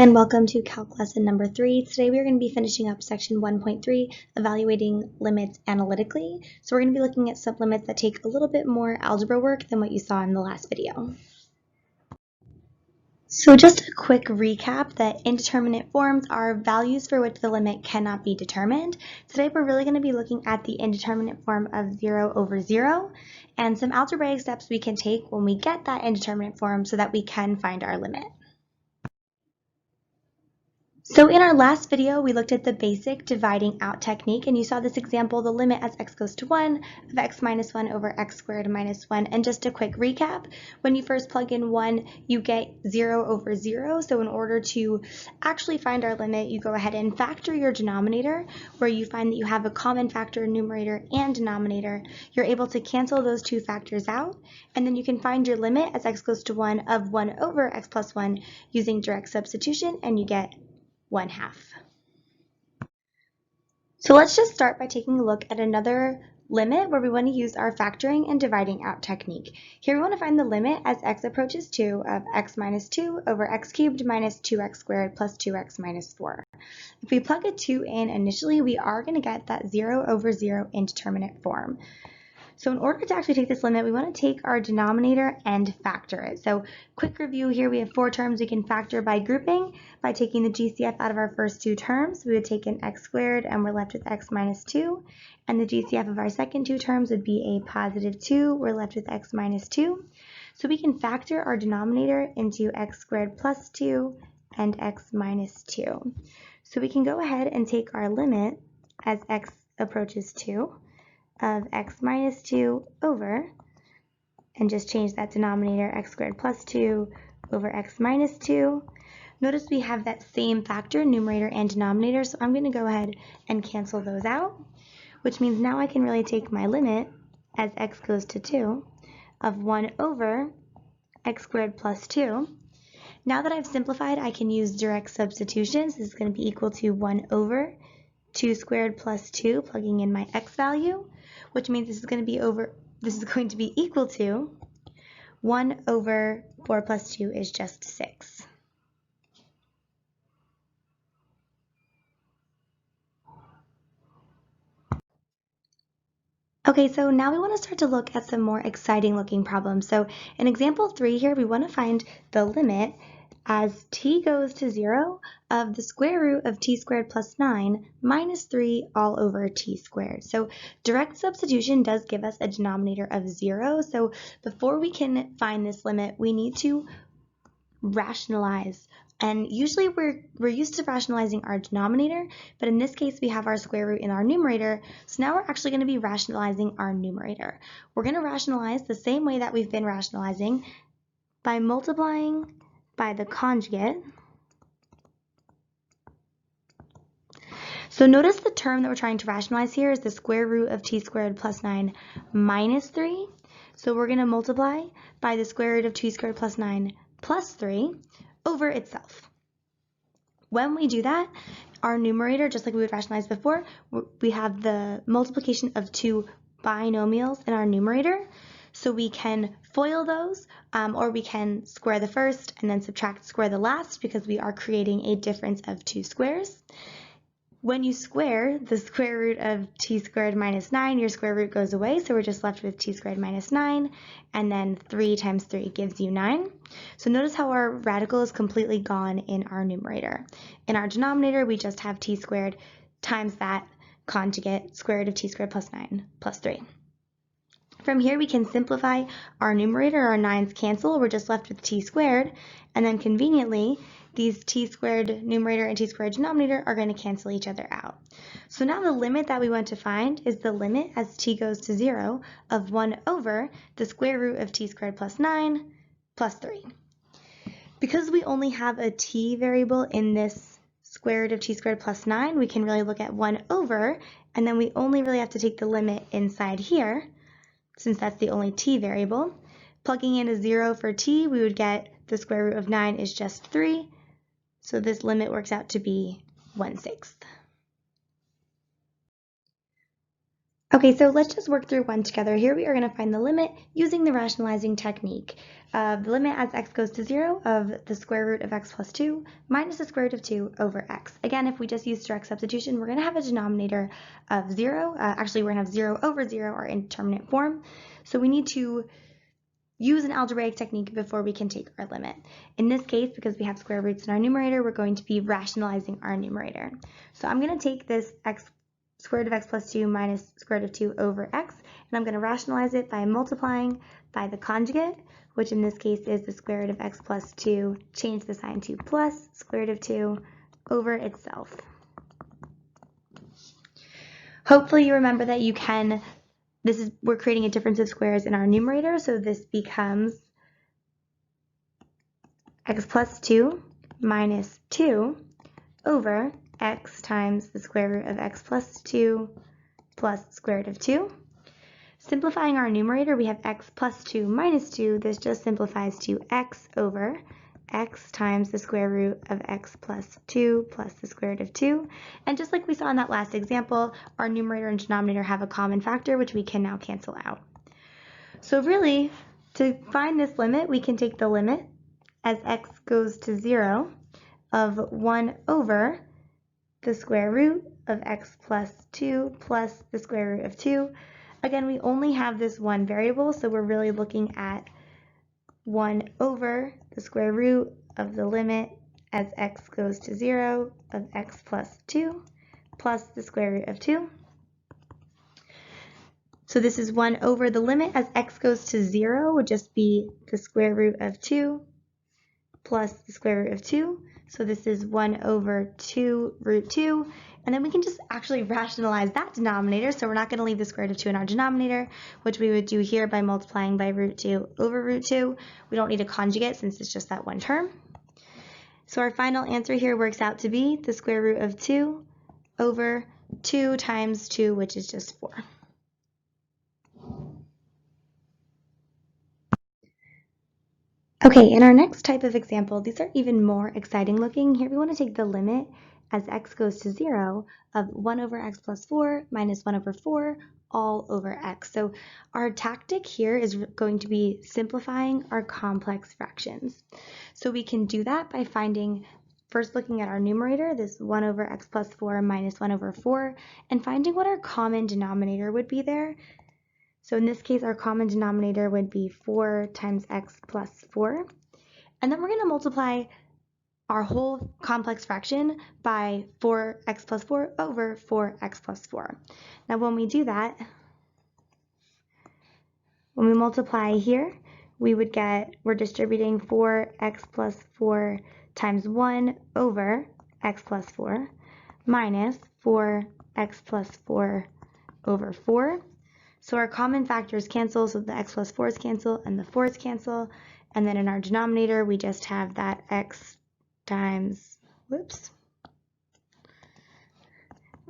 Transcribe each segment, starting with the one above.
and welcome to Calc Lesson number 3. Today we are going to be finishing up section 1.3, evaluating limits analytically. So we're going to be looking at sublimits that take a little bit more algebra work than what you saw in the last video. So just a quick recap that indeterminate forms are values for which the limit cannot be determined. Today we're really going to be looking at the indeterminate form of 0 over 0 and some algebraic steps we can take when we get that indeterminate form so that we can find our limit. So in our last video, we looked at the basic dividing out technique, and you saw this example, the limit as x goes to 1 of x minus 1 over x squared minus 1. And just a quick recap, when you first plug in 1, you get 0 over 0. So in order to actually find our limit, you go ahead and factor your denominator, where you find that you have a common factor numerator and denominator. You're able to cancel those two factors out, and then you can find your limit as x goes to 1 of 1 over x plus 1 using direct substitution, and you get 1/2. So let's just start by taking a look at another limit where we want to use our factoring and dividing out technique. Here we want to find the limit as x approaches 2 of x minus 2 over x cubed minus 2x squared plus 2x minus 4. If we plug a 2 in initially, we are going to get that 0 over 0 indeterminate form. So in order to actually take this limit, we want to take our denominator and factor it. So quick review here, we have 4 terms we can factor by grouping. By taking the GCF out of our first 2 terms, we would take an x squared and we're left with x minus 2. And the GCF of our second 2 terms would be a positive 2. We're left with x minus 2. So we can factor our denominator into x squared plus 2 and x minus 2. So we can go ahead and take our limit as x approaches 2. Of x minus 2 over, and just change that denominator, x squared plus 2 over x minus 2. Notice we have that same factor, numerator and denominator, so I'm going to go ahead and cancel those out, which means now I can really take my limit as x goes to 2 of 1 over x squared plus 2. Now that I've simplified, I can use direct substitution. So this is going to be equal to 1 over 2 squared plus 2, plugging in my x value, which means this is going to be equal to 1 over 4 plus 2 is just 6. Okay, so now we want to start to look at some more exciting looking problems. So in example 3 here, we want to find the limit as t goes to 0 of the square root of t squared plus 9 minus 3 all over t squared. So direct substitution does give us a denominator of 0. So before we can find this limit, we need to rationalize. And usually we're used to rationalizing our denominator, but in this case we have our square root in our numerator. So now we're actually going to be rationalizing our numerator. We're going to rationalize the same way that we've been rationalizing by multiplying by the conjugate. So notice the term that we're trying to rationalize here is the square root of t squared plus 9 minus 3. So we're going to multiply by the square root of t squared plus 9 plus 3 over itself. When we do that, our numerator, just like we would rationalize before, we have the multiplication of 2 binomials in our numerator. So we can FOIL those, or we can square the first and then square the last, because we are creating a difference of 2 squares. When you square the square root of t squared minus 9, your square root goes away, so we're just left with t squared minus 9, and then 3 times 3 gives you 9. So notice how our radical is completely gone in our numerator. In our denominator, we just have t squared times that conjugate, square root of t squared plus 9 plus 3. From here, we can simplify our numerator. Our 9's cancel. We're just left with t squared. And then conveniently, these t squared numerator and t squared denominator are going to cancel each other out. So now the limit that we want to find is the limit as t goes to 0 of 1 over the square root of t squared plus 9 plus 3. Because we only have a t variable in this square root of t squared plus 9, we can really look at 1 over, and then we only really have to take the limit inside here, since that's the only t variable. Plugging in a 0 for t, we would get the square root of 9 is just 3, so this limit works out to be 1/6. Okay, so let's just work through one together. Here we are going to find the limit using the rationalizing technique. The limit as x goes to 0 of the square root of x plus 2 minus the square root of 2 over x. Again, if we just use direct substitution, we're going to have a denominator of 0. Actually, we're going to have 0 over 0, our indeterminate form. So we need to use an algebraic technique before we can take our limit. In this case, because we have square roots in our numerator, we're going to be rationalizing our numerator. So I'm going to take this square root of x plus 2 minus square root of 2 over x, and I'm going to rationalize it by multiplying by the conjugate, which in this case is the square root of x plus 2, change the sign to plus square root of 2 over itself. Hopefully you remember that you can, we're creating a difference of squares in our numerator, so this becomes x plus 2 minus 2 over x times the square root of x plus 2 plus square root of 2. Simplifying our numerator, we have x plus 2 minus 2. This just simplifies to x over x times the square root of x plus 2 plus the square root of 2. And just like we saw in that last example, our numerator and denominator have a common factor, which we can now cancel out. So really, to find this limit, we can take the limit as x goes to 0 of 1 over the square root of x plus 2 plus the square root of 2. Again, we only have this one variable, so we're really looking at 1 over the square root of the limit as x goes to 0 of x plus 2 plus the square root of 2. So this is 1 over the limit as x goes to 0 would just be the square root of 2 plus the square root of 2. So this is 1 over 2 root 2. And then we can just actually rationalize that denominator. So we're not going to leave the square root of 2 in our denominator, which we would do here by multiplying by root 2 over root 2. We don't need a conjugate since it's just that one term. So our final answer here works out to be the square root of 2 over 2 times 2, which is just 4. Okay, in our next type of example, these are even more exciting looking. Here we want to take the limit as x goes to 0 of 1 over x plus 4 minus 1 over 4 all over x. So our tactic here is going to be simplifying our complex fractions. So we can do that by first looking at our numerator, this 1 over x plus 4 minus 1 over 4, and finding what our common denominator would be there. So in this case, our common denominator would be 4 times x plus 4. And then we're going to multiply our whole complex fraction by 4x plus 4 over 4x plus 4. Now when we do that, when we multiply here, we're distributing 4x plus 4 times 1 over x plus 4 minus 4x plus 4 over 4. So our common factors cancel, so the x plus 4's cancel and the 4's cancel. And then in our denominator, we just have that x times,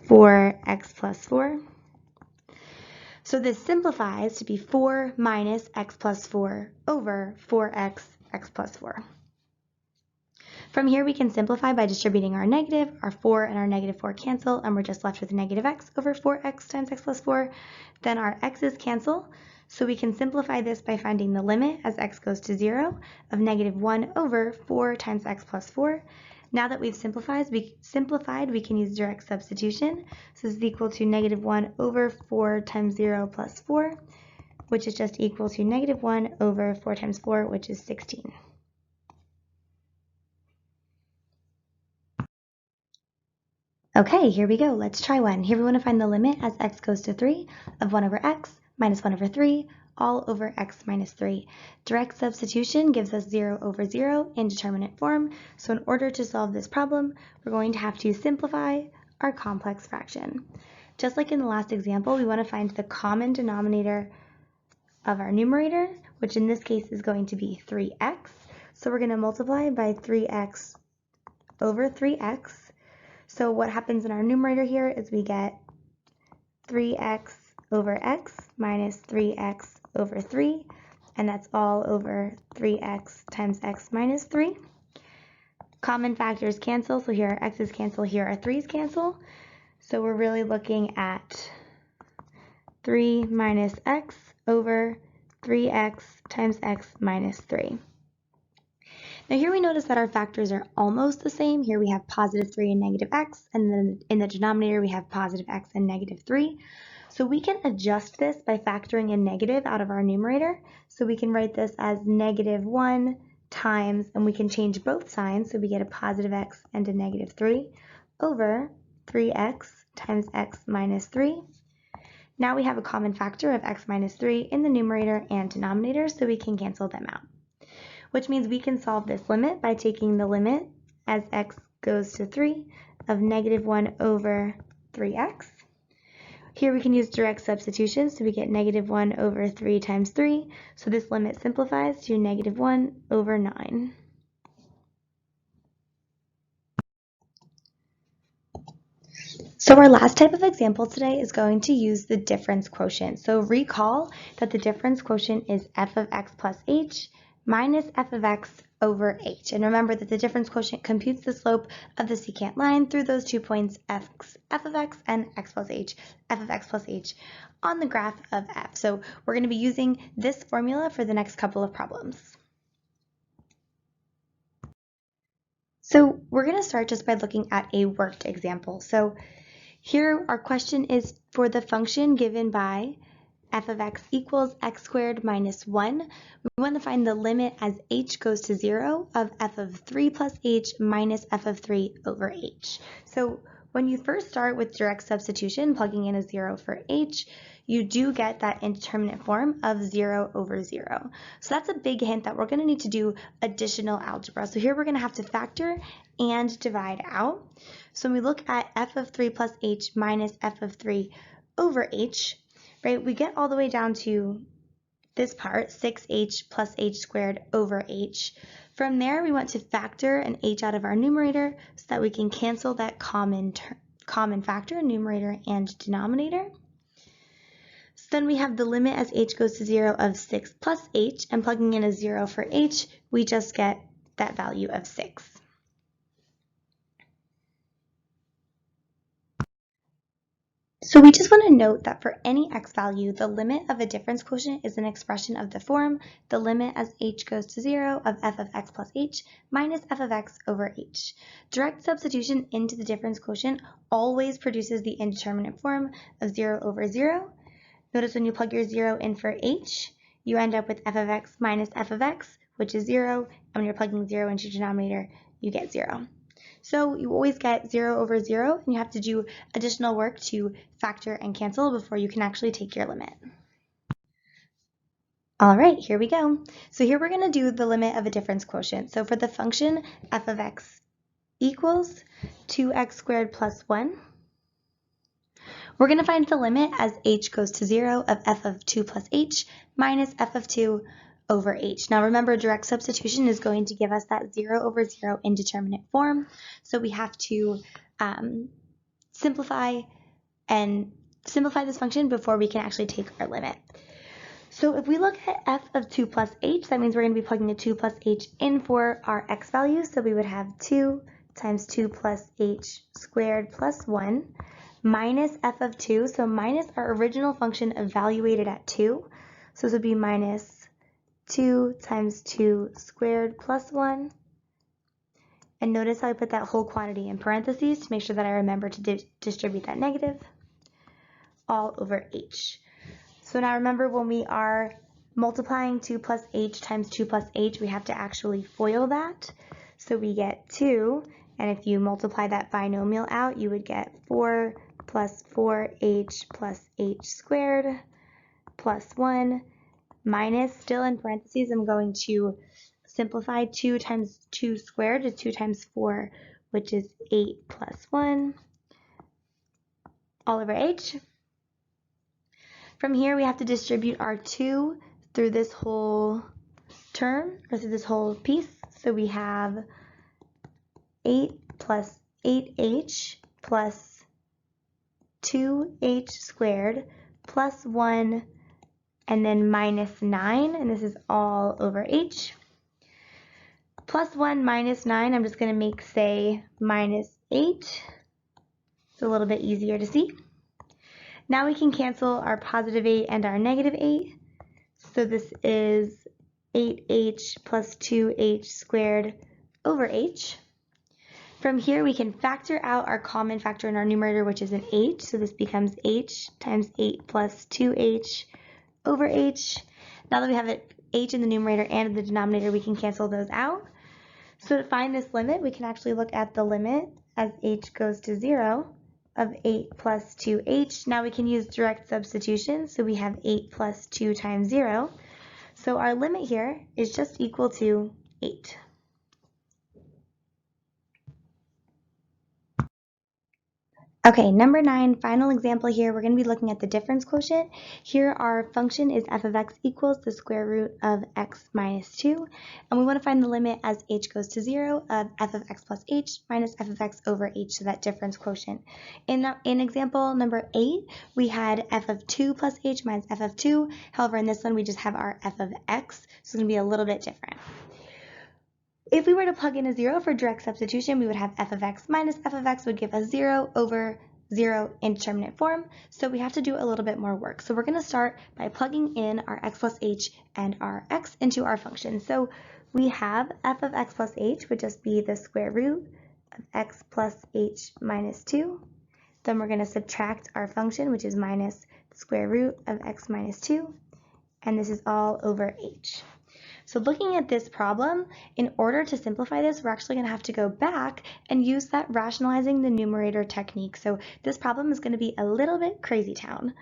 4x plus 4. So this simplifies to be 4 minus x plus 4 over 4x x plus 4. From here, we can simplify by distributing our negative. Our 4 and our negative 4 cancel, and we're just left with negative x over 4x times x plus 4. Then our x's cancel, so we can simplify this by finding the limit as x goes to 0 of negative 1 over 4 times x plus 4. Now that we've simplified, we can use direct substitution. So this is equal to negative 1 over 4 times 0 plus 4, which is just equal to negative 1 over 4 times 4, which is 16. Okay, here we go. Let's try one. Here we want to find the limit as x goes to 3 of 1 over x minus 1 over 3 all over x minus 3. Direct substitution gives us 0 over 0 indeterminate form. So in order to solve this problem, we're going to have to simplify our complex fraction. Just like in the last example, we want to find the common denominator of our numerator, which in this case is going to be 3x. So we're going to multiply by 3x over 3x. So what happens in our numerator here is we get 3x over x minus 3x over 3, and that's all over 3x times x minus 3. Common factors cancel, so here our x's cancel, here our 3's cancel. So we're really looking at 3 minus x over 3x times x minus 3. Now here we notice that our factors are almost the same. Here we have positive 3 and negative x, and then in the denominator we have positive x and negative 3. So we can adjust this by factoring a negative out of our numerator. So we can write this as negative 1 times, and we can change both signs, so we get a positive x and a negative 3 over 3x times x minus 3. Now we have a common factor of x minus 3 in the numerator and denominator, so we can cancel them out, which means we can solve this limit by taking the limit as x goes to 3 of negative 1 over 3x. Here we can use direct substitution, so we get negative 1 over 3 times 3, so this limit simplifies to negative 1 over 9. So our last type of example today is going to use the difference quotient. So recall that the difference quotient is f of x plus h minus f of x over h. And remember that the difference quotient computes the slope of the secant line through those 2 points f of x and x plus h, f of x plus h on the graph of f. So we're going to be using this formula for the next couple of problems. So we're going to start just by looking at a worked example. So here our question is for the function given by f of x equals x squared minus 1. We want to find the limit as h goes to 0 of f of 3 plus h minus f of 3 over h. So when you first start with direct substitution, plugging in a 0 for h, you do get that indeterminate form of 0 over 0. So that's a big hint that we're going to need to do additional algebra. So here we're going to have to factor and divide out. So when we look at f of 3 plus h minus f of 3 over h, right, we get all the way down to this part, 6h plus h squared over h. From there, we want to factor an h out of our numerator so that we can cancel that common factor, numerator and denominator. So then we have the limit as h goes to 0 of 6 plus h, and plugging in a 0 for h, we just get that value of 6. So we just want to note that for any x value, the limit of a difference quotient is an expression of the form, the limit as h goes to 0 of f of x plus h minus f of x over h. Direct substitution into the difference quotient always produces the indeterminate form of 0 over 0. Notice when you plug your 0 in for h, you end up with f of x minus f of x, which is 0, and when you're plugging 0 into your denominator, you get 0. So you always get 0 over 0, and you have to do additional work to factor and cancel before you can actually take your limit. All right, here we go. So here we're going to do the limit of a difference quotient. So for the function f of x equals 2x squared plus 1, we're going to find the limit as h goes to 0 of f of 2 plus h minus f of 2 over h. Now remember, direct substitution is going to give us that 0 over 0 indeterminate form, so we have to simplify this function before we can actually take our limit. So if we look at f of 2 plus h, that means we're going to be plugging a 2 plus h in for our x values, so we would have 2 times 2 plus h squared plus 1 minus f of 2, so minus our original function evaluated at 2, so this would be minus 2 times 2 squared plus 1. And notice how I put that whole quantity in parentheses to make sure that I remember to distribute that negative all over h. So now remember, when we are multiplying 2 plus h times 2 plus h, we have to actually FOIL that. So we get 2, and if you multiply that binomial out, you would get 4 plus 4h plus h squared plus 1 minus, still in parentheses, I'm going to simplify 2 times 2 squared is 2 times 4, which is 8 plus 1, all over h. From here, we have to distribute our 2 through this whole term, or through this whole piece. So we have 8 plus 8h plus 2h squared plus 1, and then minus 9, and this is all over h. Plus 1 minus 9, I'm just going to make, say, minus 8. It's a little bit easier to see. Now we can cancel our positive 8 and our negative 8. So this is 8h plus 2h squared over h. From here, we can factor out our common factor in our numerator, which is an h. So this becomes h times 8 plus 2h over h. Now that we have an h in the numerator and in the denominator, we can cancel those out. So to find this limit, we can actually look at the limit as h goes to 0 of 8 plus 2h. Now we can use direct substitution. So we have 8 plus 2 times 0. So our limit here is just equal to 8. Okay, number 9, final example here, we're going to be looking at the difference quotient. Here our function is f of x equals the square root of x minus 2, and we want to find the limit as h goes to 0 of f of x plus h minus f of x over h, so that difference quotient. In example number 8, we had f of 2 plus h minus f of 2. However, in this one, we just have our f of x, so it's going to be a little bit different. If we were to plug in a 0 for direct substitution, we would have f of x minus f of x would give us 0 over 0 indeterminate form. So we have to do a little bit more work. So we're going to start by plugging in our x plus h and our x into our function. So we have f of x plus h would just be the square root of x plus h minus 2. Then we're going to subtract our function, which is minus the square root of x minus 2. And this is all over h. So looking at this problem, in order to simplify this, we're actually going to have to go back and use that rationalizing the numerator technique. So this problem is going to be a little bit crazy town.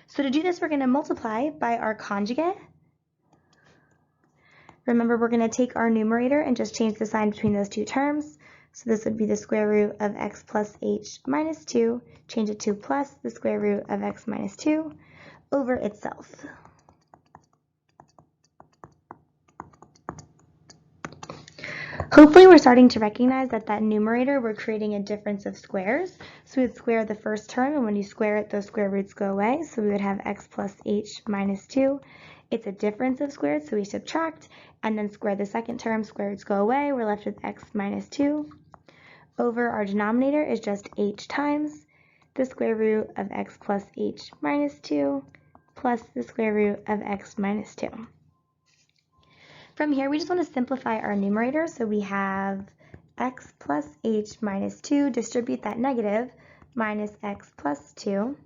So to do this, we're going to multiply by our conjugate. Remember, we're going to take our numerator and just change the sign between those two terms. So this would be the square root of x plus h minus 2, change it to plus the square root of x minus 2 over itself. Hopefully we're starting to recognize that numerator, we're creating a difference of squares. So we would square the first term, and when you square it, those square roots go away. So we would have x plus h minus 2. It's a difference of squares, so we subtract, and then square the second term, square roots go away. We're left with x minus 2. Over our denominator is just h times the square root of x plus h minus 2 plus the square root of x minus 2. From here, we just want to simplify our numerator, so we have x plus h minus 2, distribute that negative, minus x plus 2,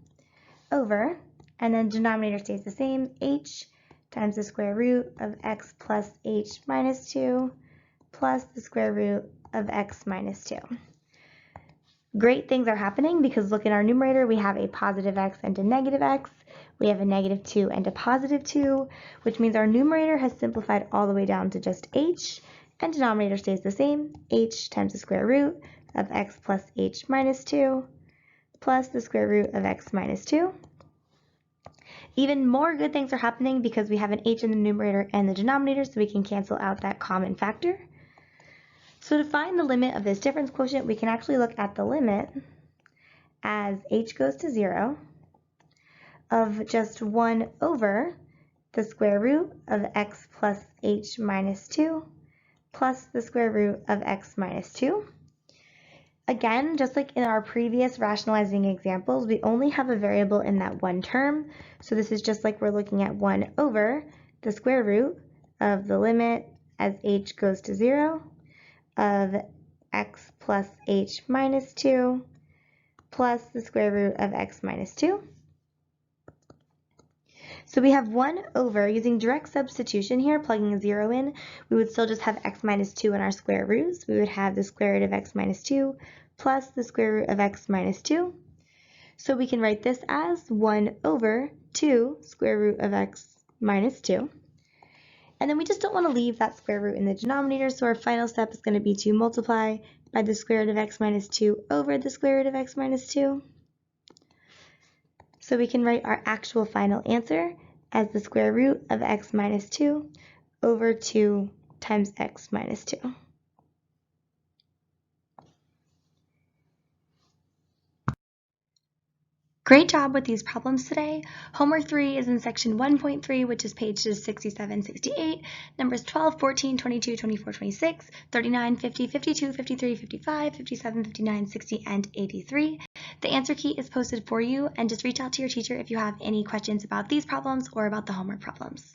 over, and then denominator stays the same, h times the square root of x plus h minus 2, plus the square root of x minus 2. Great things are happening because look in our numerator, we have a positive x and a negative x. We have a negative 2 and a positive 2, which means our numerator has simplified all the way down to just h, and denominator stays the same, h times the square root of x plus h minus 2, plus the square root of x minus 2. Even more good things are happening because we have an h in the numerator and the denominator, so we can cancel out that common factor. So to find the limit of this difference quotient, we can actually look at the limit as h goes to 0 of just 1 over the square root of x plus h minus 2 plus the square root of x minus 2. Again, just like in our previous rationalizing examples, we only have a variable in that one term. So this is just like we're looking at 1 over the square root of the limit as h goes to 0 of x plus h minus 2 plus the square root of x minus 2. So we have 1 over, using direct substitution here, plugging a 0 in, we would still just have x minus 2 in our square roots. We would have the square root of x minus 2 plus the square root of x minus 2. So we can write this as 1 over 2 square root of x minus 2. And then we just don't want to leave that square root in the denominator, so our final step is going to be to multiply by the square root of x minus 2 over the square root of x minus 2. So we can write our actual final answer as the square root of x minus 2 over 2 times x minus 2. Great job with these problems today. Homework 3 is in section 1.3, which is pages 67, 68, numbers 12, 14, 22, 24, 26, 39, 50, 52, 53, 55, 57, 59, 60, and 83. The answer key is posted for you, and just reach out to your teacher if you have any questions about these problems or about the homework problems.